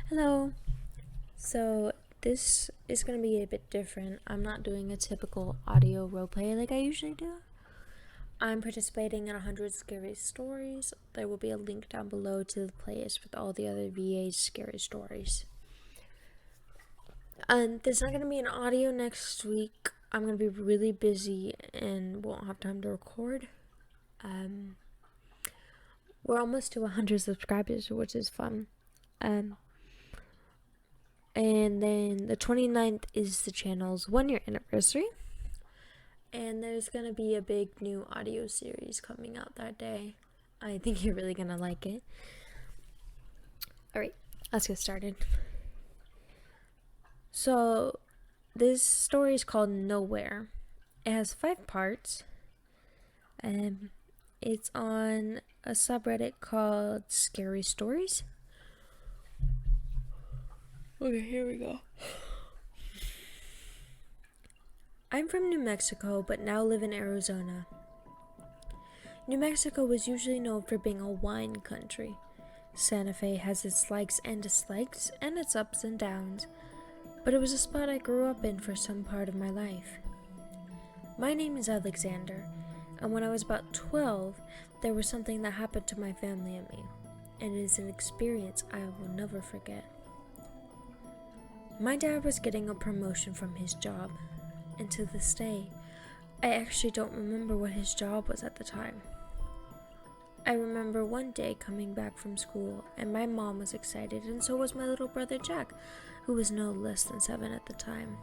Hello. So this is going to be a bit different. I'm not doing a typical audio roleplay like I usually do. I'm participating in 100 scary stories. There will be a link down below to the playlist with all the other VA's scary stories. And there's not going to be an audio next week. I'm going to be really busy and won't have time to record. We're almost to 100 subscribers, which is fun. And then the 29th is the channel's 1-year anniversary. And there's going to be a big new audio series coming out that day. I think you're really going to like it. Alright, let's get started. So, this story is called Nowhere. It has 5 parts. It's on a subreddit called Scary Stories. Okay, here we go. I'm from New Mexico, but now live in Arizona. New Mexico was usually known for being a wine country. Santa Fe has its likes and dislikes, and its ups and downs, but it was a spot I grew up in for some part of my life. My name is Alexander, and when I was about 12, there was something that happened to my family and me, and it is an experience I will never forget. My dad was getting a promotion from his job, and to this day, I actually don't remember what his job was at the time. I remember one day coming back from school, and my mom was excited, and so was my little brother Jack, who was no less than 7 at the time.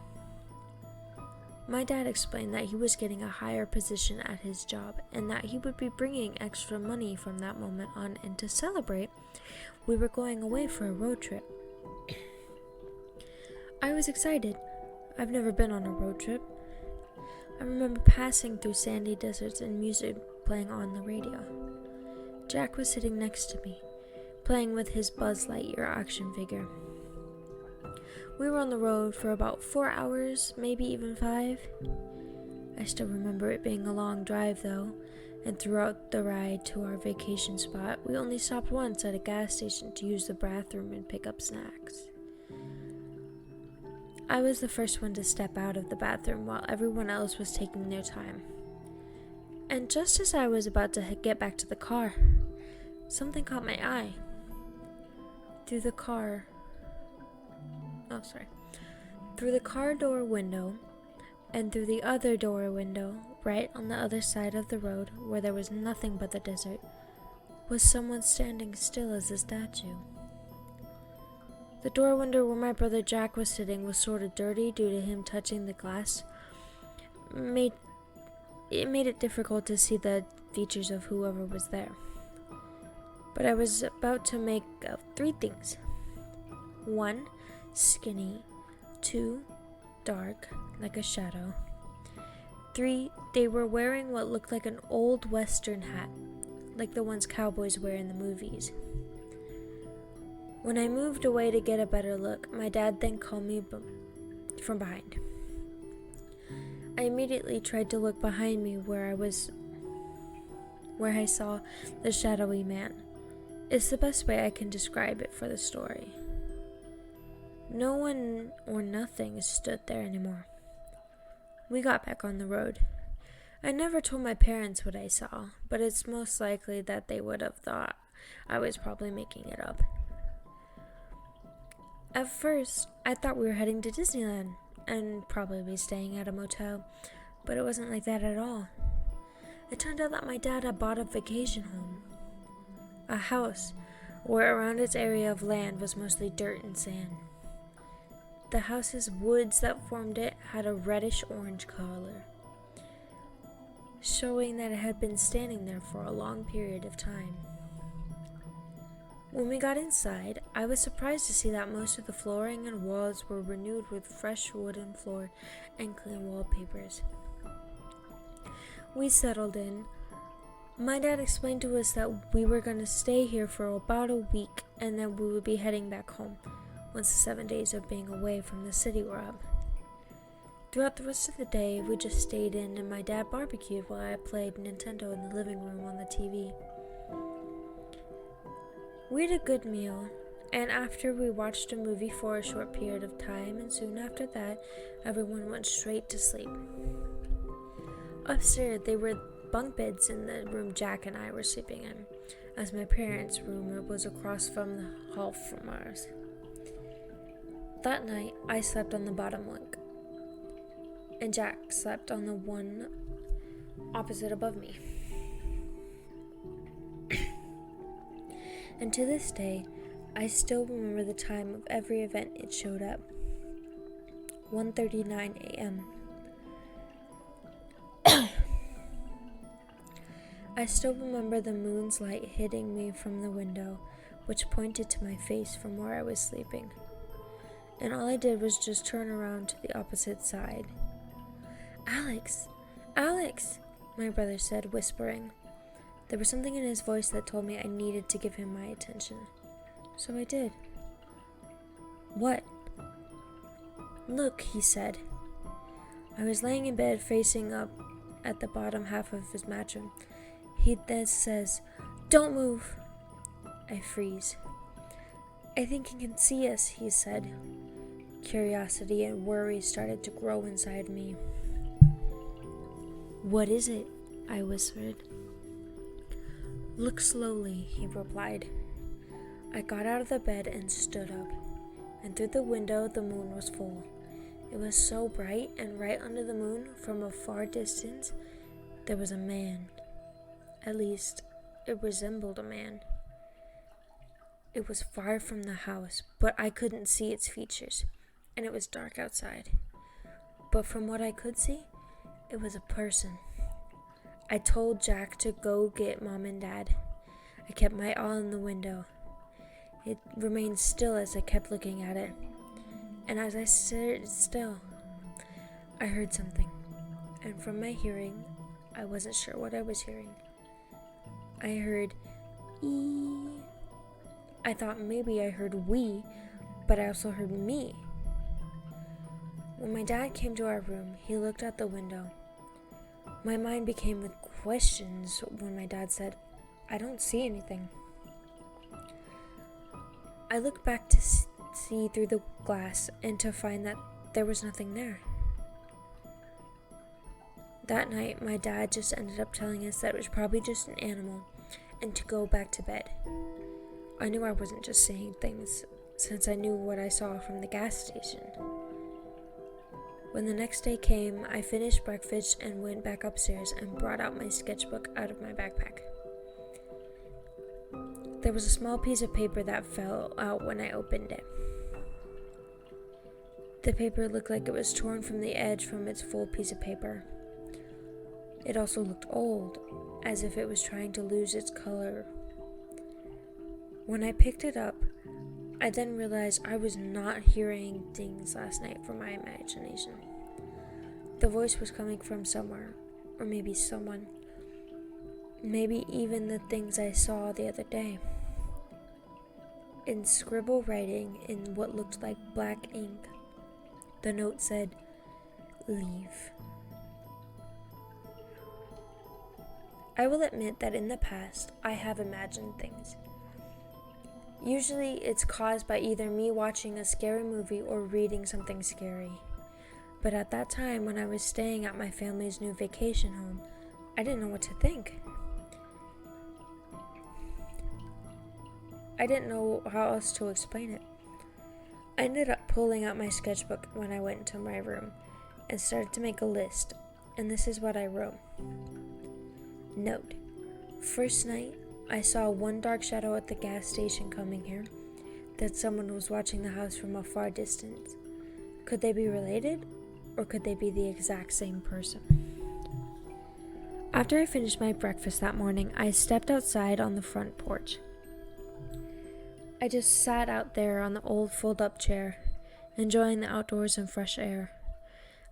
My dad explained that he was getting a higher position at his job, and that he would be bringing extra money from that moment on, and to celebrate, we were going away for a road trip. I was excited. I've never been on a road trip. I remember passing through sandy deserts and music playing on the radio. Jack was sitting next to me, playing with his Buzz Lightyear action figure. We were on the road for about 4 hours, maybe even 5. I still remember it being a long drive though, and throughout the ride to our vacation spot, we only stopped once at a gas station to use the bathroom and pick up snacks. I was the first one to step out of the bathroom while everyone else was taking their time. And just as I was about to get back to the car, something caught my eye. Through the car door window, and through the other door window, right on the other side of the road where there was nothing but the desert, was someone standing still as a statue. The door window where my brother Jack was sitting was sort of dirty due to him touching the glass. It made it difficult to see the features of whoever was there. But I was about to make out 3 things. 1, skinny. 2, dark, like a shadow. 3, they were wearing what looked like an old western hat, like the ones cowboys wear in the movies. When I moved away to get a better look, my dad then called me from behind. I immediately tried to look behind me where I saw the shadowy man. It's the best way I can describe it for the story. No one or nothing stood there anymore. We got back on the road. I never told my parents what I saw, but it's most likely that they would have thought I was probably making it up. At first, I thought we were heading to Disneyland and probably be staying at a motel, but it wasn't like that at all. It turned out that my dad had bought a vacation home, a house where around its area of land was mostly dirt and sand. The house's woods that formed it had a reddish-orange color, showing that it had been standing there for a long period of time. When we got inside, I was surprised to see that most of the flooring and walls were renewed with fresh wooden floor and clean wallpapers. We settled in. My dad explained to us that we were going to stay here for about a week and then we would be heading back home once the 7 days of being away from the city were up. Throughout the rest of the day, we just stayed in and my dad barbecued while I played Nintendo in the living room on the TV. We had a good meal, And after we watched a movie for a short period of time, and soon after that, everyone went straight to sleep. Upstairs, there were bunk beds in the room Jack and I were sleeping in, as my parents' room was across from the hall from ours. That night, I slept on the bottom bunk, and Jack slept on the one opposite above me. And to this day, I still remember the time of every event it showed up. 1:39 a.m. I still remember the moon's light hitting me from the window, which pointed to my face from where I was sleeping. And all I did was just turn around to the opposite side. "Alex! Alex!" my brother said, whispering. There was something in his voice that told me I needed to give him my attention. So I did. "What?" "Look," he said. I was laying in bed facing up at the bottom half of his mattress. He then says, "Don't move." I freeze. "I think he can see us," he said. Curiosity and worry started to grow inside me. "What is it?" I whispered. "Look slowly," he replied. I got out of the bed and stood up, and through the window the moon was full. It was so bright, and right under the moon, from a far distance, there was a man. At least, it resembled a man. It was far from the house, but I couldn't see its features, and it was dark outside. But from what I could see, it was a person. I told Jack to go get Mom and Dad. I kept my eye on the window. It remained still as I kept looking at it. And as I stared still, I heard something. And from my hearing, I wasn't sure what I was hearing. I heard "ee." I thought maybe I heard "we," but I also heard "me." When my dad came to our room, he looked out the window. My mind became with questions when my dad said, "I don't see anything." I looked back to see through the glass and to find that there was nothing there. That night, my dad just ended up telling us that it was probably just an animal and to go back to bed. I knew I wasn't just saying things, since I knew what I saw from the gas station. When the next day came, I finished breakfast and went back upstairs and brought out my sketchbook out of my backpack. There was a small piece of paper that fell out when I opened it. The paper looked like it was torn from the edge from its full piece of paper. It also looked old, as if it was trying to lose its color. When I picked it up, I then realized I was not hearing things last night from my imagination. The voice was coming from somewhere, or maybe someone. Maybe even the things I saw the other day. In scribble writing in what looked like black ink, the note said, "Leave." I will admit that in the past, I have imagined things. Usually, it's caused by either me watching a scary movie or reading something scary. But at that time, when I was staying at my family's new vacation home, I didn't know what to think. I didn't know how else to explain it. I ended up pulling out my sketchbook when I went into my room and started to make a list, and this is what I wrote. Note: first night, I saw one dark shadow at the gas station coming here, that someone was watching the house from a far distance. Could they be related, or could they be the exact same person? After I finished my breakfast that morning, I stepped outside on the front porch. I just sat out there on the old fold-up chair, enjoying the outdoors and fresh air.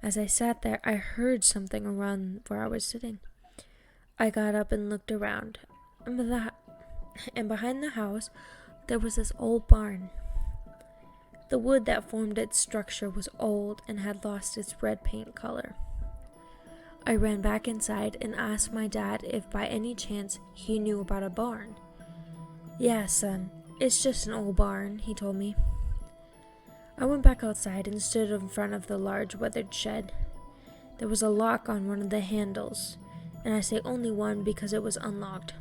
As I sat there, I heard something around where I was sitting. I got up and looked around, and behind the house, there was this old barn. The wood that formed its structure was old and had lost its red paint color. I ran back inside and asked my dad if by any chance he knew about a barn. "Yeah, son, It's just an old barn, he told me. I went back outside and stood in front of the large weathered shed. There was a lock on one of the handles, and I say only one because it was unlocked.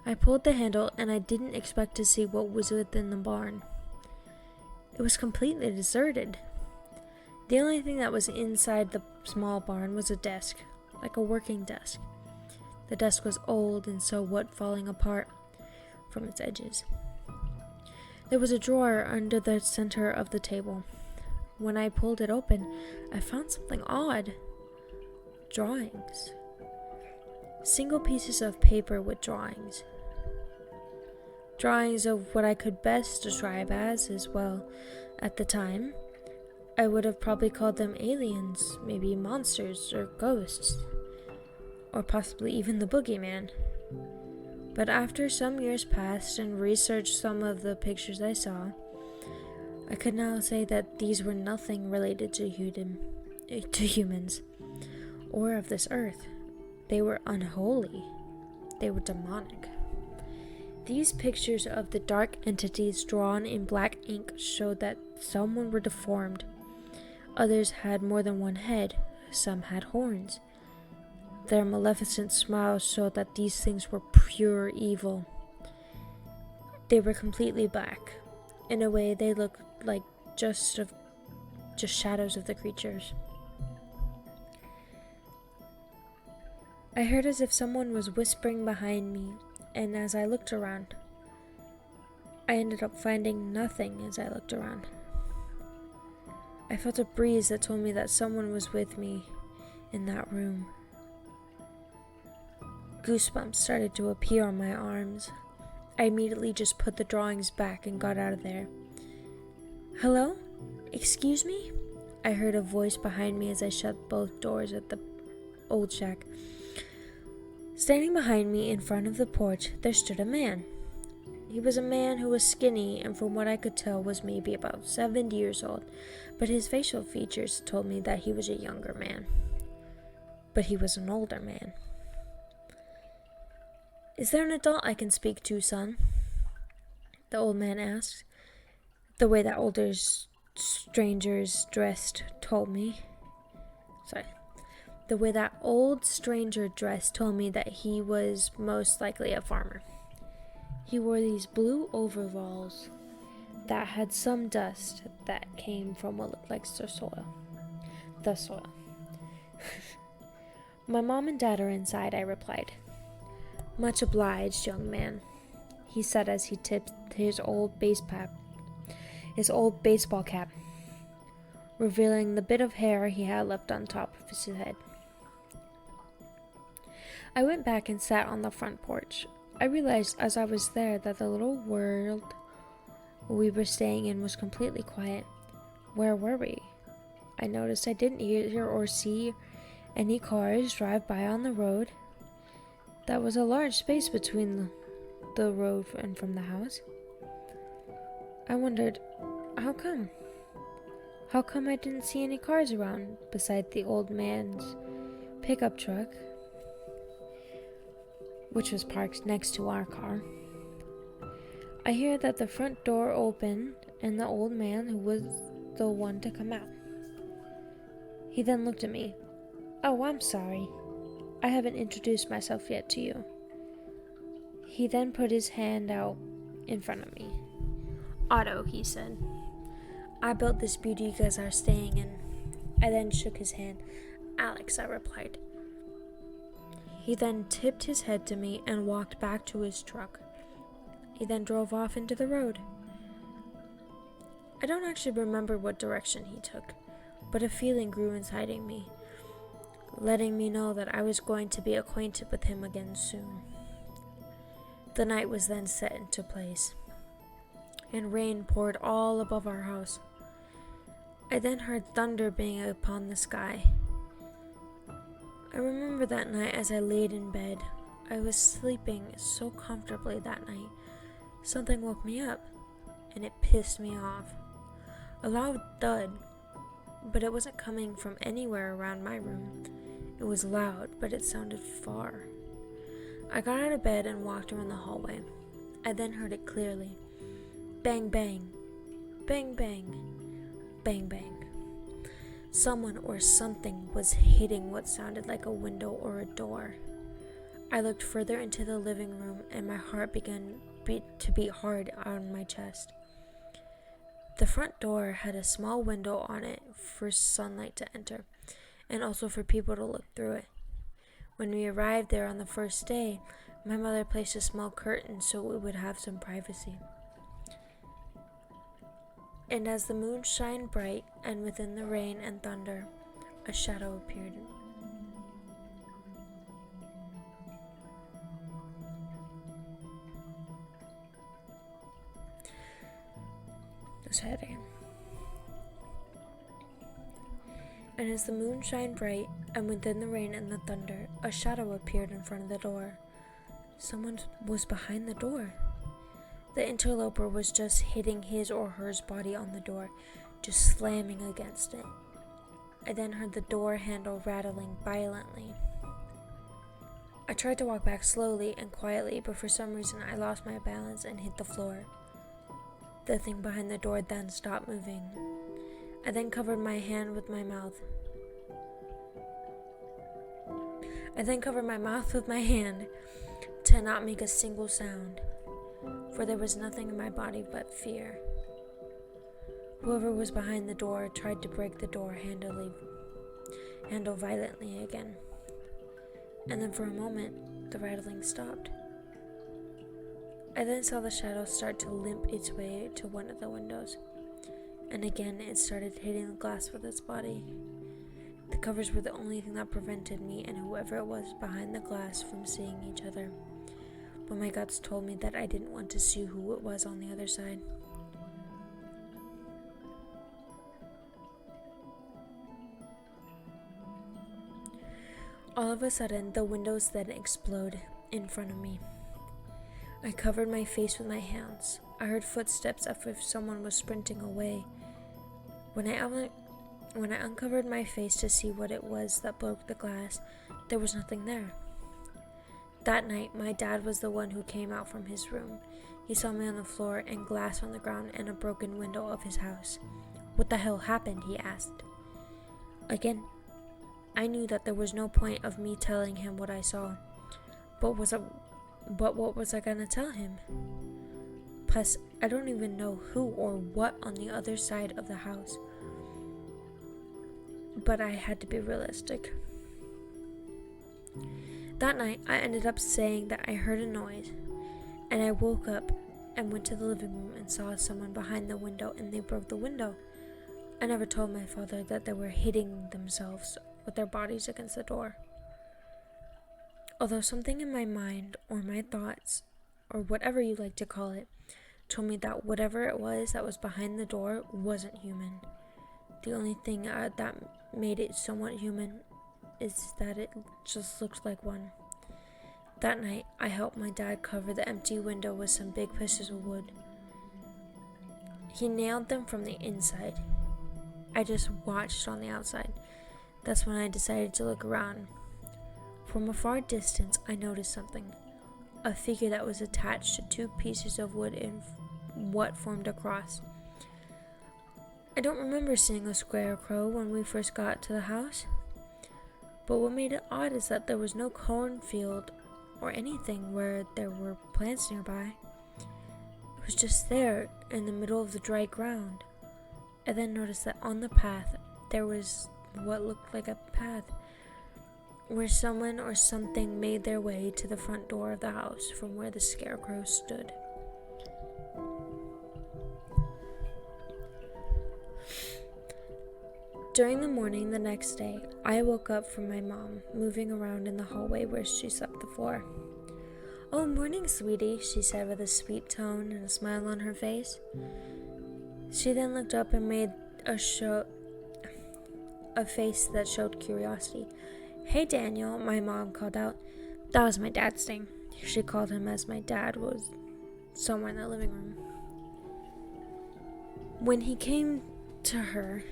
I pulled the handle and I didn't expect to see what was within the barn. It was completely deserted. The only thing that was inside the small barn was a desk, like a working desk. The desk was old and somewhat falling apart from its edges. There was a drawer under the center of the table. When I pulled it open, I found something odd. Drawings. Single pieces of paper with drawings. Drawings of what I could best describe as well. At the time, I would have probably called them aliens, maybe monsters or ghosts, or possibly even the boogeyman. But after some years passed and researched some of the pictures I saw, I could now say that these were nothing related to humans or of this earth. They were unholy. They were demonic. These pictures of the dark entities drawn in black ink showed that some were deformed. Others had more than one head. Some had horns. Their maleficent smiles showed that these things were pure evil. They were completely black. In a way, they looked like just shadows of the creatures. I heard as if someone was whispering behind me, and as I looked around, I ended up finding nothing as I looked around. I felt a breeze that told me that someone was with me in that room. Goosebumps started to appear on my arms. I immediately just put the drawings back and got out of there. Hello? Excuse me? I heard a voice behind me as I shut both doors at the old shack. Standing behind me in front of the porch, there stood a man. He was a man who was skinny and from what I could tell was maybe about 70 years old, but his facial features told me that he was a younger man. But he was an older man. Is there an adult I can speak to, son? The old man asked. The way that older strangers dressed told me. The way that old stranger dressed told me that he was most likely a farmer. He wore these blue overalls that had some dust that came from what looked like the soil. My mom and dad are inside, I replied. Much obliged, young man, he said as he tipped his old baseball cap, revealing the bit of hair he had left on top of his head. I went back and sat on the front porch. I realized as I was there that the little world we were staying in was completely quiet. Where were we? I noticed I didn't hear or see any cars drive by on the road. There was a large space between the road and from the house. I wondered, how come? How come I didn't see any cars around beside the old man's pickup truck, which was parked next to our car? I hear that the front door opened and the old man who was the one to come out. He then looked at me. Oh, I'm sorry. I haven't introduced myself yet to you. He then put his hand out in front of me. Otto, he said. I built this beauty you guys are staying in. I then shook his hand. Alex, I replied. He then tipped his head to me and walked back to his truck. He then drove off into the road. I don't actually remember what direction he took, but a feeling grew inside of me, letting me know that I was going to be acquainted with him again soon. The night was then set into place, and rain poured all above our house. I then heard thunder bang upon the sky. I remember that night as I laid in bed. I was sleeping so comfortably that night. Something woke me up, and it pissed me off. A loud thud, but it wasn't coming from anywhere around my room. It was loud, but it sounded far. I got out of bed and walked around the hallway. I then heard it clearly. Bang, bang. Bang, bang. Bang, bang. Someone or something was hitting what sounded like a window or a door. I looked further into the living room and my heart began to beat hard on my chest. The front door had a small window on it for sunlight to enter, and also for people to look through it. When we arrived there on the first day, my mother placed a small curtain so we would have some privacy. And as the moon shined bright, and within the rain and thunder, a shadow appeared. And as the moon shined bright, and within the rain and the thunder, a shadow appeared in front of the door. Someone was behind the door. The interloper was just hitting his or her body on the door, just slamming against it. I then heard the door handle rattling violently. I tried to walk back slowly and quietly, but for some reason I lost my balance and hit the floor. The thing behind the door then stopped moving. I then covered my hand with my mouth. with my hand to not make a single sound, for there was nothing in my body but fear. Whoever was behind the door tried to break the door handle violently again, and then for a moment the rattling stopped. I then saw the shadow start to limp its way to one of the windows, and again it started hitting the glass with its body. The covers were the only thing that prevented me and whoever it was behind the glass from seeing each other, but my guts told me that I didn't want to see who it was on the other side. All of a sudden, the windows then exploded in front of me. I covered my face with my hands. I heard footsteps as if someone was sprinting away. When I uncovered my face to see what it was that broke the glass, there was nothing there. That night, my dad was the one who came out from his room. He saw me on the floor and glass on the ground and a broken window of his house. "What the hell happened?" he asked. Again, I knew that there was no point of me telling him what I saw. But what was I gonna tell him? Plus, I don't even know who or what on the other side of the house. But I had to be realistic. That night, I ended up saying that I heard a noise, and I woke up and went to the living room and saw someone behind the window, and they broke the window. I never told my father that they were hitting themselves with their bodies against the door. Although something in my mind, or my thoughts, or whatever you like to call it, told me that whatever it was that was behind the door wasn't human. The only thing that made it somewhat human is that it just looked like one. That night, I helped my dad cover the empty window with some big pieces of wood. He nailed them from the inside. I just watched on the outside. That's when I decided to look around. From a far distance, I noticed something. A figure that was attached to two pieces of wood in what formed a cross. I don't remember seeing a scarecrow when we first got to the house. But what made it odd is that there was no cornfield or anything where there were plants nearby. It was just there in the middle of the dry ground. I then noticed that on the path there was what looked like a path where someone or something made their way to the front door of the house from where the scarecrow stood. During the morning the next day, I woke up from my mom moving around in the hallway where she swept the floor. "Oh, morning, sweetie," she said with a sweet tone and a smile on her face. She then looked up and made a face that showed curiosity. "Hey, Daniel," my mom called out. That was my dad's name. She called him as my dad was somewhere in the living room. When he came to her,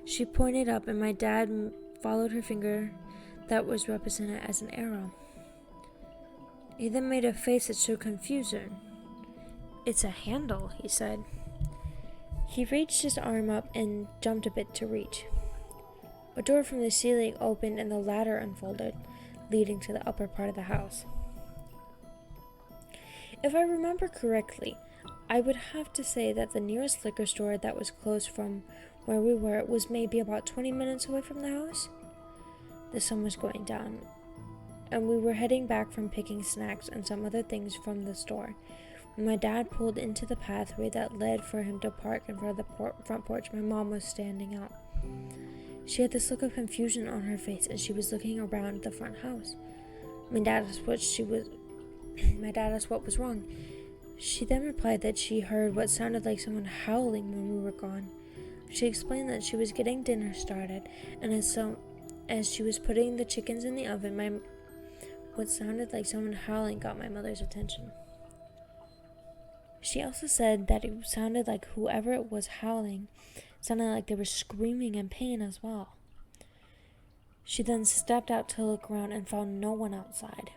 she pointed up and my dad followed her finger that was represented as an arrow. He then made a face that showed confusion. It's a handle, he said. He reached his arm up and jumped a bit to reach. A door from the ceiling opened and the ladder unfolded, leading to the upper part of the house. If I remember correctly, I would have to say that the nearest liquor store that was closed from where we were was maybe about 20 minutes away from the house. The sun was going down, and we were heading back from picking snacks and some other things from the store when my dad pulled into the pathway that led for him to park in front of the front porch. My mom was standing out. She had this look of confusion on her face, and she was looking around the front house. My dad asked what was wrong. She then replied that she heard what sounded like someone howling when we were gone. She explained that she was getting dinner started, and as she was putting the chickens in the oven, what sounded like someone howling got my mother's attention. She also said that it sounded like whoever it was howling sounded like they were screaming in pain as well. She then stepped out to look around and found no one outside.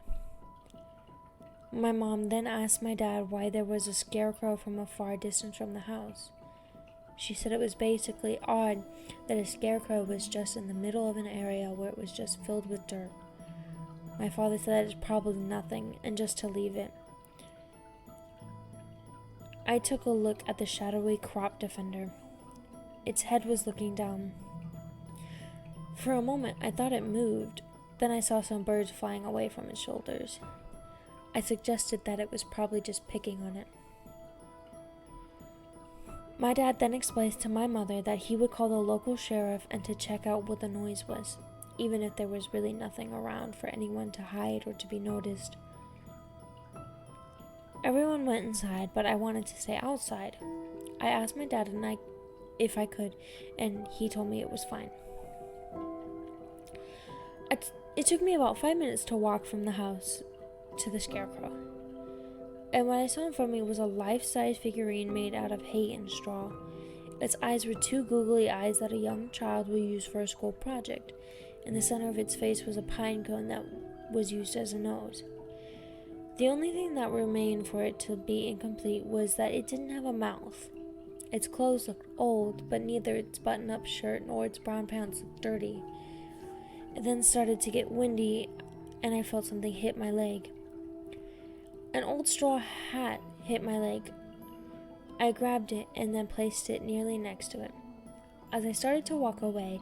My mom then asked my dad why there was a scarecrow from a far distance from the house. She said it was basically odd that a scarecrow was just in the middle of an area where it was just filled with dirt. My father said it's probably nothing and just to leave it. I took a look at the shadowy crop defender. Its head was looking down. For a moment, I thought it moved. Then I saw some birds flying away from its shoulders. I suggested that it was probably just picking on it. My dad then explained to my mother that he would call the local sheriff and to check out what the noise was, even if there was really nothing around for anyone to hide or to be noticed. Everyone went inside, but I wanted to stay outside. I asked my dad if I could, and he told me it was fine. It took me about 5 minutes to walk from the house to the scarecrow, and what I saw in front of me was a life-size figurine made out of hay and straw. Its eyes were two googly eyes that a young child would use for a school project. In the center of its face was a pine cone that was used as a nose. The only thing that remained for it to be incomplete was that it didn't have a mouth. Its clothes looked old, but neither its button-up shirt nor its brown pants looked dirty. It then started to get windy, and I felt something hit my leg. An old straw hat hit my leg. I grabbed it and then placed it nearly next to it. As I started to walk away,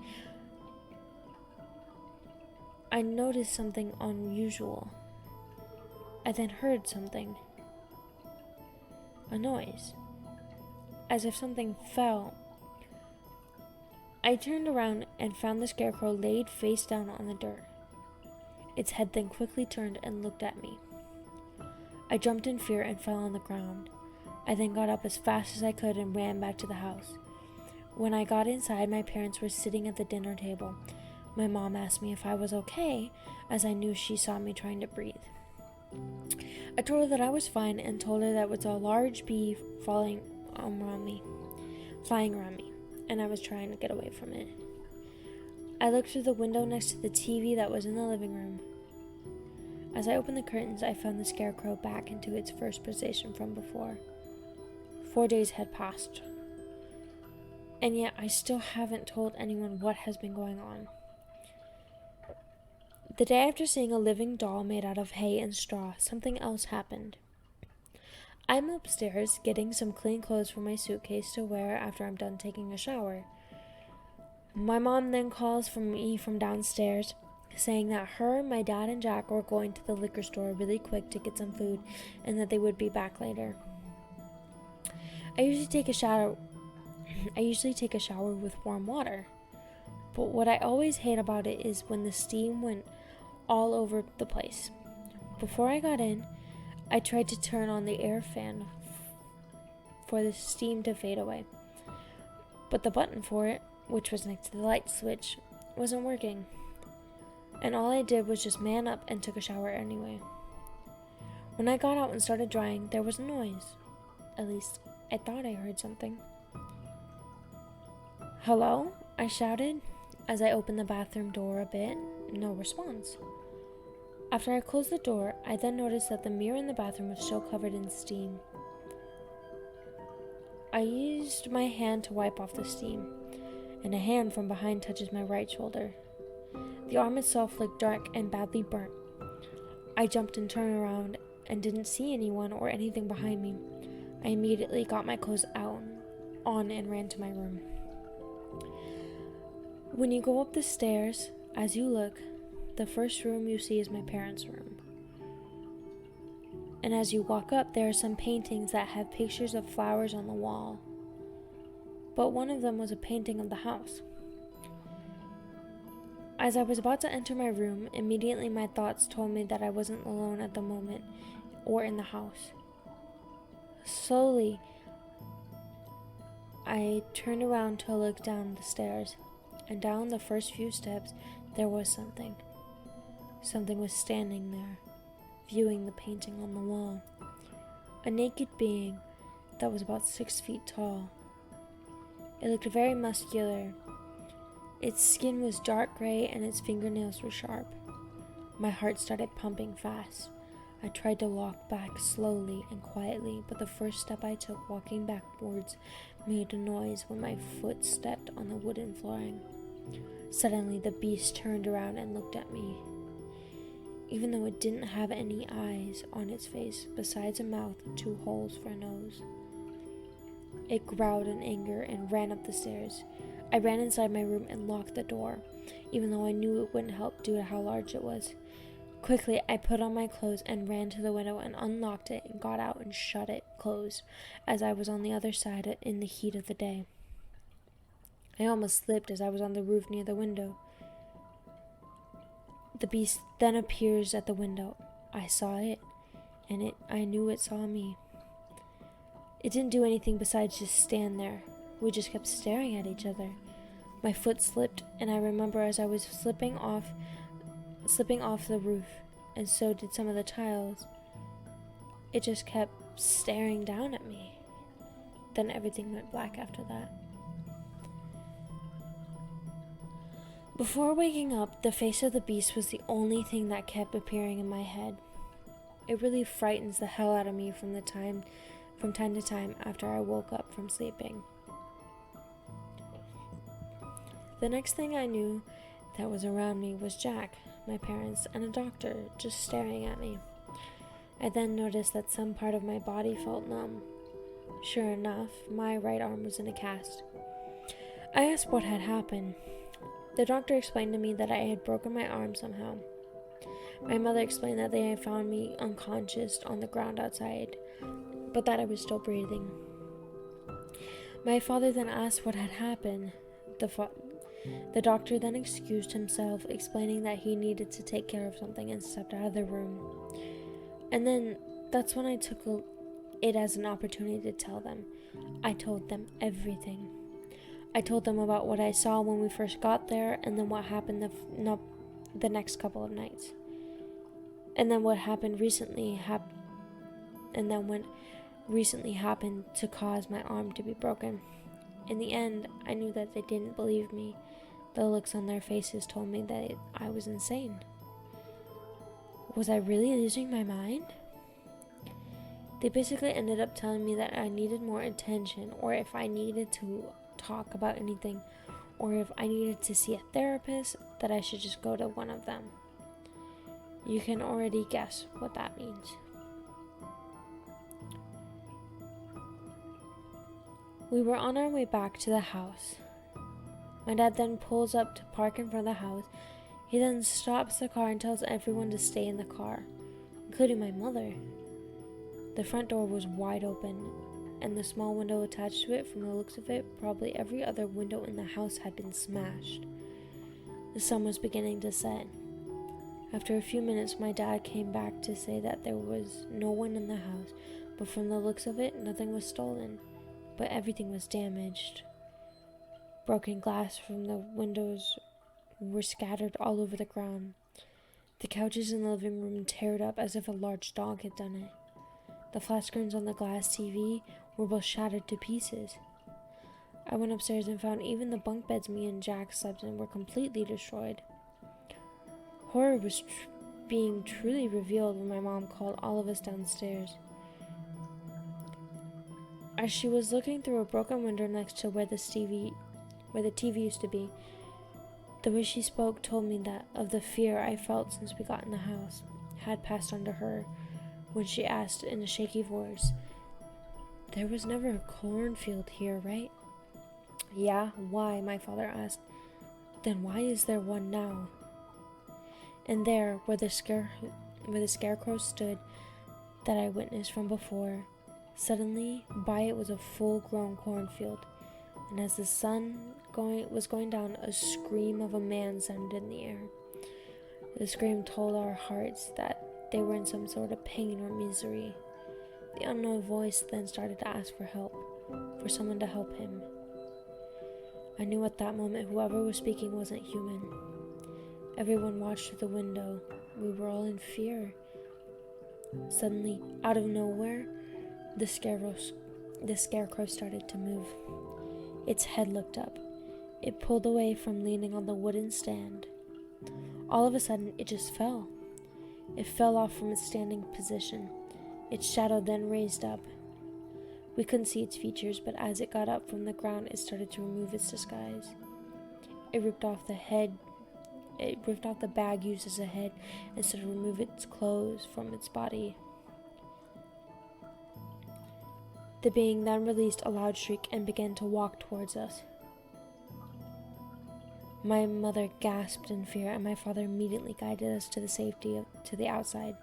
I noticed something unusual. I then heard something. A noise. As if something fell. I turned around and found the scarecrow laid face down on the dirt. Its head then quickly turned and looked at me. I jumped in fear and fell on the ground. I then got up as fast as I could and ran back to the house. When I got inside, my parents were sitting at the dinner table. My mom asked me if I was okay, as I knew she saw me trying to breathe. I told her that I was fine and told her that it was a large bee flying around me, and I was trying to get away from it. I looked through the window next to the TV that was in the living room. As I opened the curtains, I found the scarecrow back into its first position from before. 4 days had passed, and yet I still haven't told anyone what has been going on. The day after seeing a living doll made out of hay and straw, something else happened. I'm upstairs getting some clean clothes for my suitcase to wear after I'm done taking a shower. My mom then calls me from downstairs, saying that her, my dad, and Jack were going to the liquor store really quick to get some food and that they would be back later. I usually take a shower with warm water, but what I always hate about it is when the steam went all over the place. Before I got in, I tried to turn on the air fan for the steam to fade away, but the button for it, which was next to the light switch, wasn't working. And all I did was just man up and took a shower anyway. When I got out and started drying, there was a noise. At least, I thought I heard something. "Hello?" I shouted. As I opened the bathroom door a bit, no response. After I closed the door, I then noticed that the mirror in the bathroom was still covered in steam. I used my hand to wipe off the steam, and a hand from behind touches my right shoulder. The arm itself looked dark and badly burnt. I jumped and turned around and didn't see anyone or anything behind me. I immediately got my clothes on and ran to my room. When you go up the stairs, as you look, the first room you see is my parents' room. And as you walk up, there are some paintings that have pictures of flowers on the wall. But one of them was a painting of the house. As I was about to enter my room, immediately my thoughts told me that I wasn't alone at the moment or in the house. Slowly, I turned around to look down the stairs, and down the first few steps, there was something. Something was standing there, viewing the painting on the wall. A naked being that was about 6 feet tall. It looked very muscular. Its skin was dark gray and its fingernails were sharp. My heart started pumping fast. I tried to walk back slowly and quietly, but the first step I took walking backwards made a noise when my foot stepped on the wooden flooring. Suddenly, the beast turned around and looked at me. Even though it didn't have any eyes on its face, besides a mouth and 2 holes for a nose. It growled in anger and ran up the stairs. I ran inside my room and locked the door, even though I knew it wouldn't help due to how large it was. Quickly, I put on my clothes and ran to the window and unlocked it and got out and shut it closed, as I was on the other side in the heat of the day. I almost slipped as I was on the roof near the window. The beast then appears at the window. I saw it, and I knew it saw me. It didn't do anything besides just stand there. We just kept staring at each other. My foot slipped, and I remember as I was slipping off the roof, and so did some of the tiles. It just kept staring down at me. Then everything went black after that. Before waking up, the face of the beast was the only thing that kept appearing in my head. It really frightens the hell out of me from time to time after I woke up from sleeping. The next thing I knew that was around me was Jack, my parents, and a doctor just staring at me. I then noticed that some part of my body felt numb. Sure enough, my right arm was in a cast. I asked what had happened. The doctor explained to me that I had broken my arm somehow. My mother explained that they had found me unconscious on the ground outside, but that I was still breathing. My father then asked what had happened. The doctor then excused himself, explaining that he needed to take care of something and stepped out of the room. And then that's when I took it as an opportunity to tell them. I told them everything. I told them about what I saw when we first got there, and then what happened the next couple of nights. And then what happened recently happened to cause my arm to be broken. In the end, I knew that they didn't believe me. The looks on their faces told me that I was insane. Was I really losing my mind? They basically ended up telling me that I needed more attention, or if I needed to talk about anything, or if I needed to see a therapist, that I should just go to one of them. You can already guess what that means. We were on our way back to the house. My dad then pulls up to park in front of the house. He then stops the car and tells everyone to stay in the car, including my mother. The front door was wide open, and the small window attached to it, from the looks of it, probably every other window in the house had been smashed. The sun was beginning to set. After a few minutes, my dad came back to say that there was no one in the house, but from the looks of it, nothing was stolen, but everything was damaged. Broken glass from the windows were scattered all over the ground. The couches in the living room teared up as if a large dog had done it. The flat screens on the glass TV were both shattered to pieces. I went upstairs and found even the bunk beds me and Jack slept in were completely destroyed. Horror was being truly revealed when my mom called all of us downstairs. As she was looking through a broken window next to where the TV used to be, the way she spoke told me that of the fear I felt since we got in the house had passed on to her when she asked in a shaky voice, "There was never a cornfield here, right?" "Yeah, why?" my father asked. "Then why is there one now?" And there, where the scarecrow stood that I witnessed from before, suddenly by it was a full-grown cornfield, and as the sun was going down, a scream of a man sounded in the air. The scream told our hearts that they were in some sort of pain or misery. The unknown voice then started to ask for help, for someone to help him. I knew at that moment whoever was speaking wasn't human. Everyone watched through the window. We were all in fear. Suddenly, out of nowhere, the scarecrow started to move. Its head looked up. It pulled away from leaning on the wooden stand. All of a sudden, it just fell. It fell off from its standing position. Its shadow then raised up. We couldn't see its features, but as it got up from the ground, it started to remove its disguise. It ripped off the bag used as a head and started to remove its clothes from its body. The being then released a loud shriek and began to walk towards us. My mother gasped in fear, and my father immediately guided us to the outside.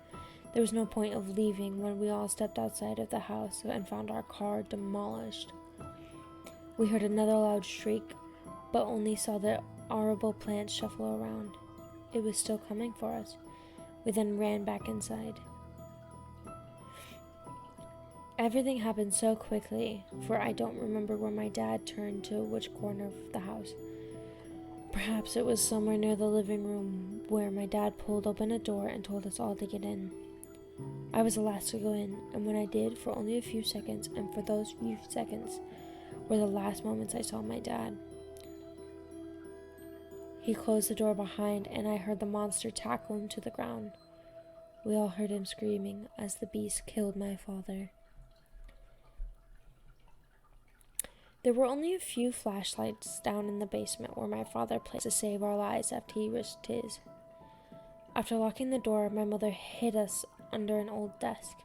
There was no point of leaving when we all stepped outside of the house and found our car demolished. We heard another loud shriek, but only saw the horrible plant shuffle around. It was still coming for us. We then ran back inside. Everything happened so quickly, for I don't remember where my dad turned to which corner of the house. Perhaps it was somewhere near the living room where my dad pulled open a door and told us all to get in. I was the last to go in, and when I did, for only a few seconds, and for those few seconds were the last moments I saw my dad. He closed the door behind, and I heard the monster tackle him to the ground. We all heard him screaming as the beast killed my father. There were only a few flashlights down in the basement where my father placed to save our lives after he risked his. After locking the door, my mother hid us under an old desk.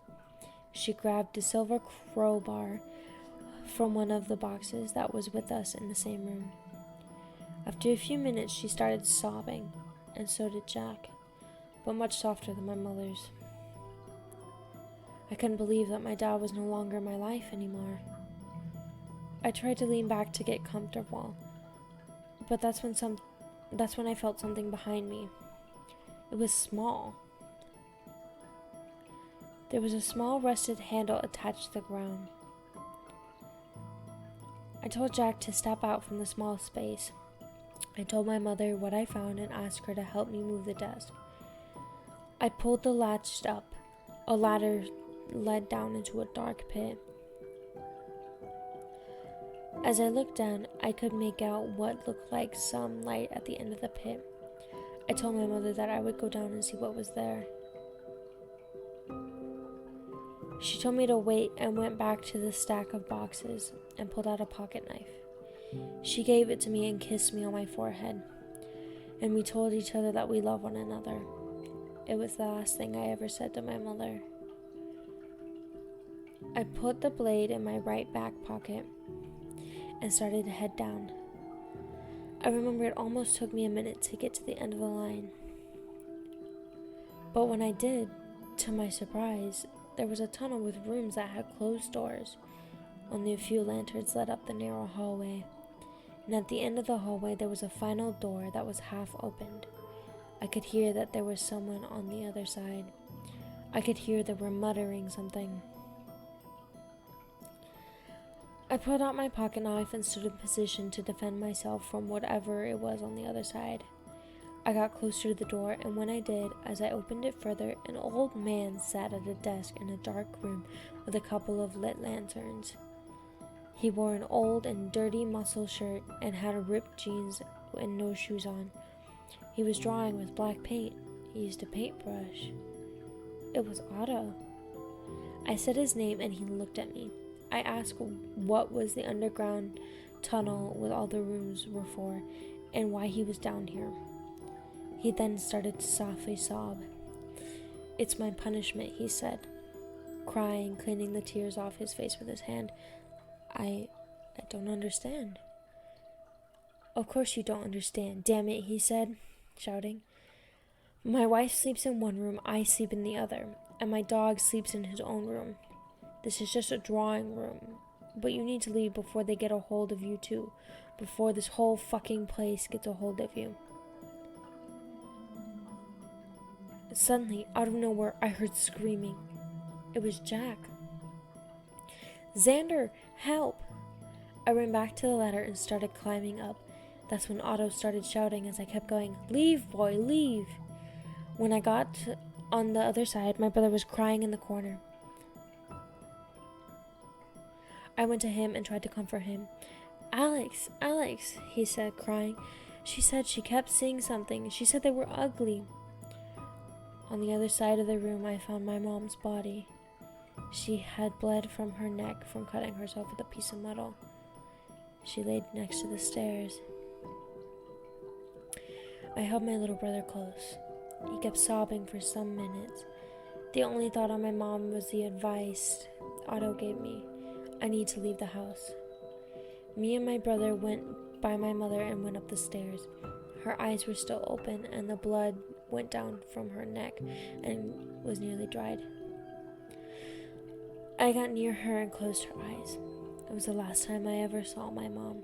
She grabbed a silver crowbar from one of the boxes that was with us in the same room. After a few minutes, she started sobbing, and so did Jack, but much softer than my mother's. I couldn't believe that my dad was no longer in my life anymore. I tried to lean back to get comfortable, but that's when I felt something behind me. It was small. There was a small rusted handle attached to the ground. I told Jack to step out from the small space. I told my mother what I found and asked her to help me move the desk. I pulled the latch up. A ladder led down into a dark pit. As I looked down, I could make out what looked like some light at the end of the pit. I told my mother that I would go down and see what was there. She told me to wait and went back to the stack of boxes and pulled out a pocket knife. She gave it to me and kissed me on my forehead, and we told each other that we love one another. It was the last thing I ever said to my mother. I put the blade in my right back pocket and started to head down. I remember it almost took me a minute to get to the end of the line. But when I did, to my surprise, there was a tunnel with rooms that had closed doors. Only a few lanterns lit up the narrow hallway. And at the end of the hallway, there was a final door that was half opened. I could hear that there was someone on the other side. I could hear they were muttering something. I pulled out my pocket knife and stood in position to defend myself from whatever it was on the other side. I got closer to the door, and when I did, as I opened it further, an old man sat at a desk in a dark room with a couple of lit lanterns. He wore an old and dirty muscle shirt and had ripped jeans and no shoes on. He was drawing with black paint. He used a paintbrush. It was Otto. I said his name and he looked at me. I asked what was the underground tunnel with all the rooms were for, and why he was down here. He then started to softly sob. "It's my punishment," he said, crying, cleaning the tears off his face with his hand. I don't understand." "Of course you don't understand, damn it," he said, shouting. "My wife sleeps in one room, I sleep in the other, and my dog sleeps in his own room. This is just a drawing room, but you need to leave before they get a hold of you too, before this whole fucking place gets a hold of you." Suddenly, out of nowhere, I heard screaming. It was Jack. "Xander, help!" I ran back to the ladder and started climbing up. That's when Otto started shouting as I kept going, "Leave, boy, leave!" When I got on the other side, my brother was crying in the corner. I went to him and tried to comfort him. Alex, he said, crying. "She said she kept seeing something. She said they were ugly." On the other side of the room, I found my mom's body. She had bled from her neck from cutting herself with a piece of metal. She laid next to the stairs. I held my little brother close. He kept sobbing for some minutes. The only thought on my mom was the advice Otto gave me. I need to leave the house. Me and my brother went by my mother and went up the stairs. Her eyes were still open, and the blood went down from her neck and was nearly dried. I got near her and closed her eyes. It was the last time I ever saw my mom.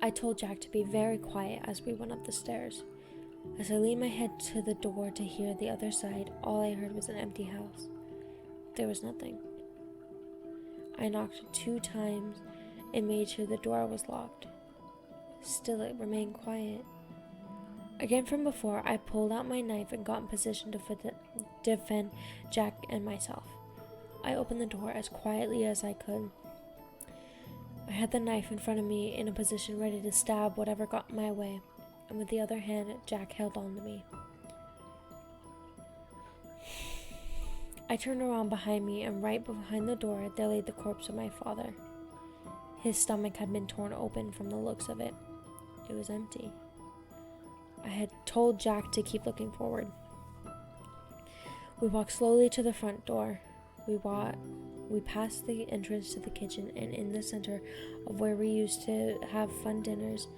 I told Jack to be very quiet as we went up the stairs. As I leaned my head to the door to hear the other side, all I heard was an empty house. There was nothing. I knocked 2 times and made sure the door was locked. Still, it remained quiet. Again from before, I pulled out my knife and got in position to defend Jack and myself. I opened the door as quietly as I could. I had the knife in front of me in a position ready to stab whatever got in my way, and with the other hand, Jack held on to me. I turned around behind me, and right behind the door, there lay the corpse of my father. His stomach had been torn open from the looks of it. It was empty. I had told Jack to keep looking forward. We walked slowly to the front door. We passed the entrance to the kitchen, and in the center of where we used to have fun dinners,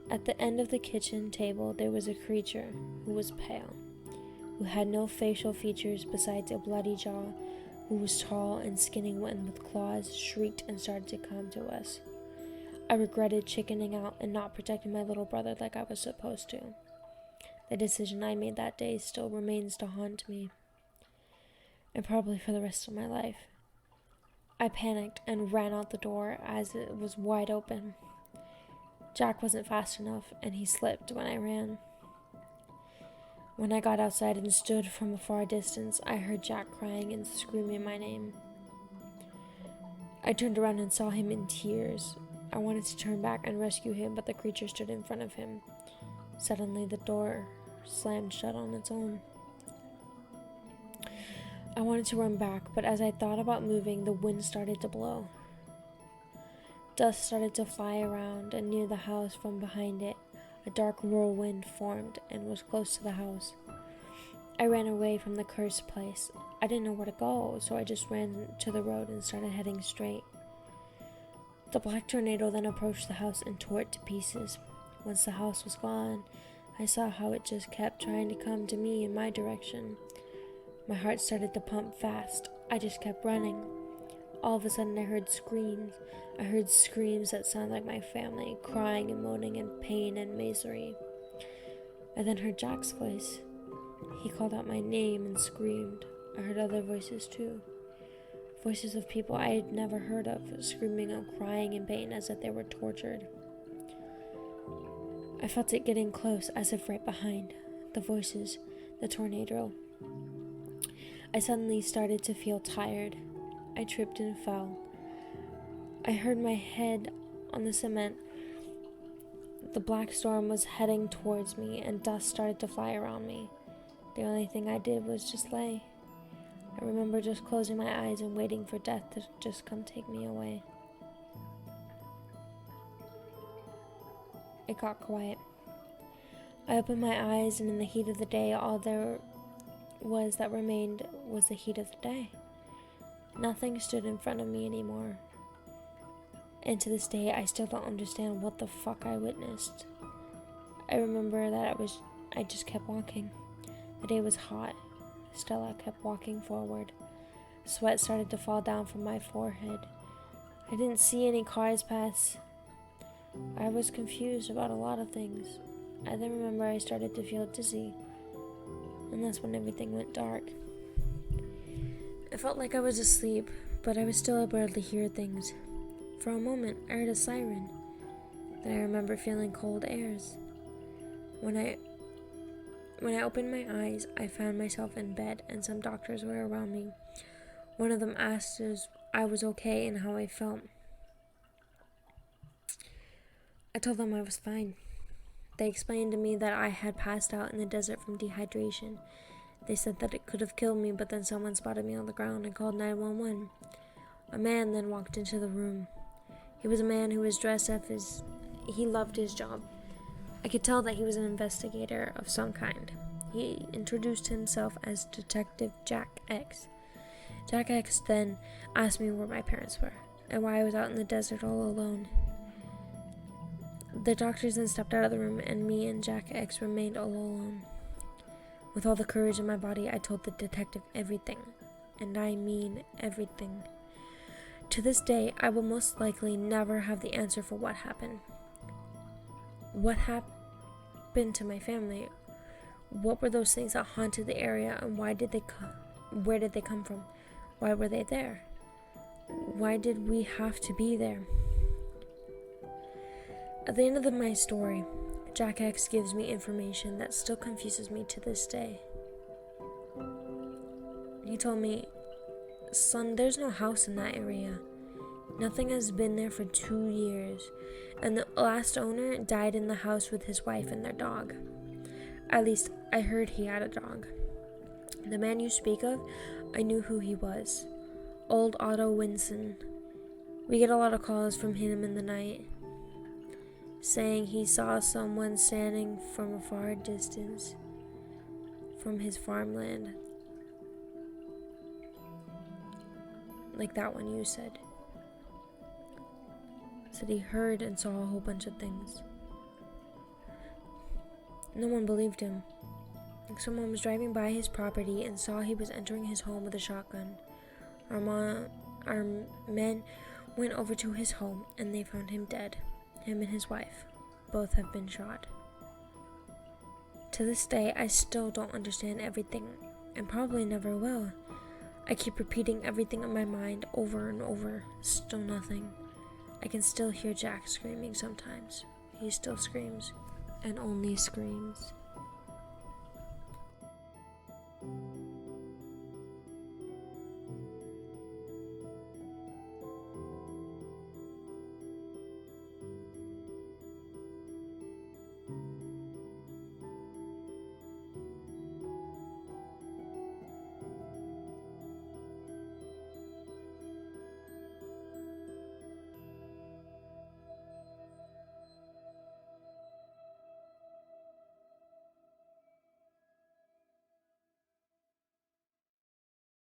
at the end of the kitchen table, there was a creature who was pale, who had no facial features besides a bloody jaw, who was tall and skinny and with claws, shrieked and started to come to us. I regretted chickening out and not protecting my little brother like I was supposed to. The decision I made that day still remains to haunt me, and probably for the rest of my life. I panicked and ran out the door as it was wide open. Jack wasn't fast enough, and he slipped when I ran. When I got outside and stood from a far distance, I heard Jack crying and screaming my name. I turned around and saw him in tears. I wanted to turn back and rescue him, but the creature stood in front of him. Suddenly, the door slammed shut on its own. I wanted to run back, but as I thought about moving, the wind started to blow. Dust started to fly around, and near the house from behind it, a dark whirlwind formed and was close to the house. I ran away from the cursed place. I didn't know where to go, so I just ran to the road and started heading straight. The black tornado then approached the house and tore it to pieces. Once the house was gone, I saw how it just kept trying to come to me in my direction. My heart started to pump fast. I just kept running. All of a sudden, I heard screams. I heard screams that sounded like my family, crying and moaning in pain and misery. I then heard Jack's voice. He called out my name and screamed. I heard other voices too. Voices of people I had never heard of, screaming and crying in pain as if they were tortured. I felt it getting close, as if right behind. The voices, the tornado. I suddenly started to feel tired. I tripped and fell. I heard my head on the cement. The black storm was heading towards me, and dust started to fly around me. The only thing I did was just lay. I remember just closing my eyes and waiting for death to just come take me away. It got quiet. I opened my eyes, and in the heat of the day, all there was that remained was the heat of the day. Nothing stood in front of me anymore. And to this day, I still don't understand what the fuck I witnessed. I remember that I just kept walking. The day was hot. Still, I kept walking forward. Sweat started to fall down from my forehead. I didn't see any cars pass. I was confused about a lot of things. I then remember I started to feel dizzy. And that's when everything went dark. It felt like I was asleep, but I was still able to hear things. For a moment, I heard a siren. Then I remember feeling cold airs. When I opened my eyes, I found myself in bed, and some doctors were around me. One of them asked if I was okay and how I felt. I told them I was fine. They explained to me that I had passed out in the desert from dehydration. They said that it could have killed me, but then someone spotted me on the ground and called 911. A man then walked into the room. He was a man who was dressed up as he loved his job. I could tell that he was an investigator of some kind. He introduced himself as Detective Jack X. Jack X then asked me where my parents were and why I was out in the desert all alone. The doctors then stepped out of the room, and me and Jack X remained all alone. With all the courage in my body, I told the detective everything, and I mean everything. To this day, I will most likely never have the answer for what happened. What happened to my family? What were those things that haunted the area, and where did they come from? Why were they there? Why did we have to be there? At the end of my story, Jack X gives me information that still confuses me to this day. He told me, "Son, there's no house in that area. Nothing has been there for 2 years, and the last owner died in the house with his wife and their dog. At least, I heard he had a dog. The man you speak of, I knew who he was. Old Otto Winson. We get a lot of calls from him in the night, saying he saw someone standing from a far distance from his farmland. Like that one you said. Said he heard and saw a whole bunch of things. No one believed him. Someone was driving by his property and saw he was entering his home with a shotgun. Our men went over to his home and they found him dead. Him and his wife. Both have been shot. To this day, I still don't understand everything, and probably never will. I keep repeating everything in my mind over and over. Still nothing. I can still hear Jack screaming sometimes. He still screams, and only screams.